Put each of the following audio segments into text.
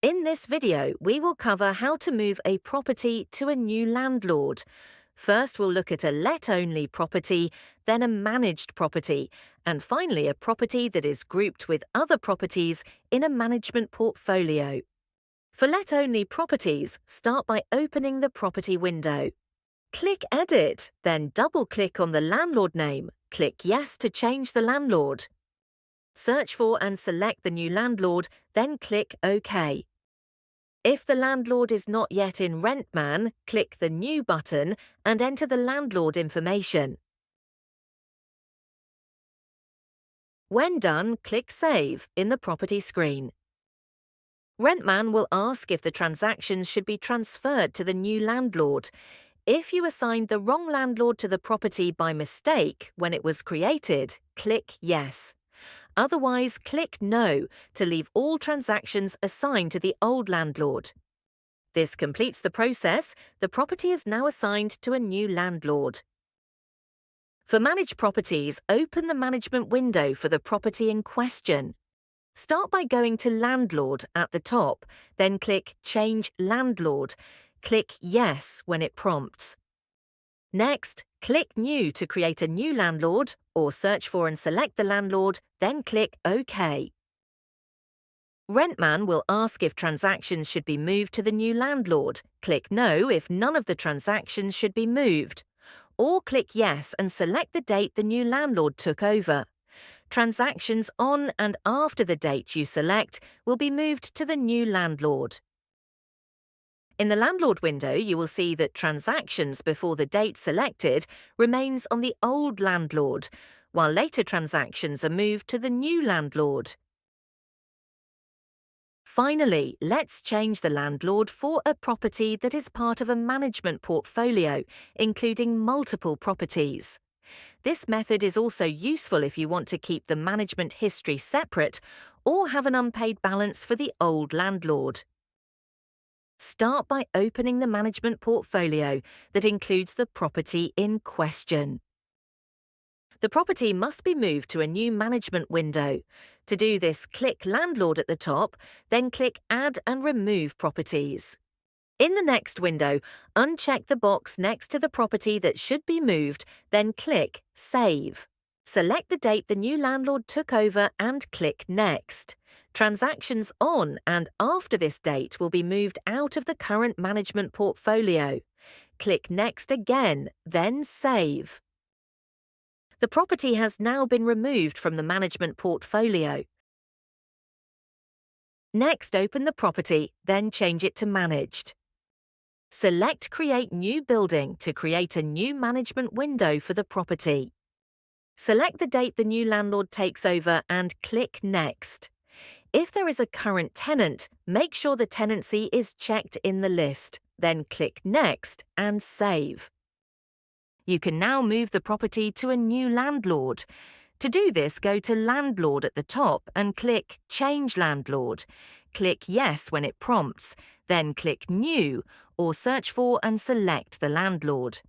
In this video, we will cover how to move a property to a new landlord. First, we'll look at a let-only property, then a managed property, and finally a property that is grouped with other properties in a management portfolio. For let-only properties, start by opening the property window. Click Edit, then double-click on the landlord name. Click Yes to change the landlord. Search for and select the new landlord, then click OK. If the landlord is not yet in Rentman, click the New button and enter the landlord information. When done, click Save in the property screen. Rentman will ask if the transactions should be transferred to the new landlord. If you assigned the wrong landlord to the property by mistake when it was created, click Yes. Otherwise, click No to leave all transactions assigned to the old landlord. This completes the process. The property is now assigned to a new landlord. For managed properties, open the management window for the property in question. Start by going to Landlord at the top, then click Change Landlord. Click Yes when it prompts. Next, click New to create a new landlord, or search for and select the landlord, then click OK. Rentman will ask if transactions should be moved to the new landlord. Click No if none of the transactions should be moved. Or click Yes and select the date the new landlord took over. Transactions on and after the date you select will be moved to the new landlord. In the landlord window, you will see that transactions before the date selected remains on the old landlord, while later transactions are moved to the new landlord. Finally, let's change the landlord for a property that is part of a management portfolio, including multiple properties. This method is also useful if you want to keep the management history separate or have an unpaid balance for the old landlord. Start by opening the management portfolio that includes the property in question. The property must be moved to a new management window. To do this, click Landlord at the top, then click Add and Remove Properties. In the next window, uncheck the box next to the property that should be moved, then click Save. Select the date the new landlord took over and click Next. Transactions on and after this date will be moved out of the current management portfolio. Click Next again, then Save. The property has now been removed from the management portfolio. Next, open the property, then change it to Managed. Select Create New Building to create a new management window for the property. Select the date the new landlord takes over and click Next. If there is a current tenant, make sure the tenancy is checked in the list, then click Next and Save. You can now move the property to a new landlord. To do this, go to Landlord at the top and click Change Landlord. Click Yes when it prompts, then click New or search for and select the landlord.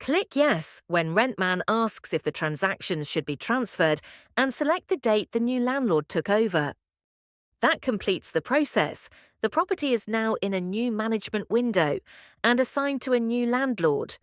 Click Yes when Rentman asks if the transactions should be transferred and select the date the new landlord took over. That completes the process. The property is now in a new management window and assigned to a new landlord.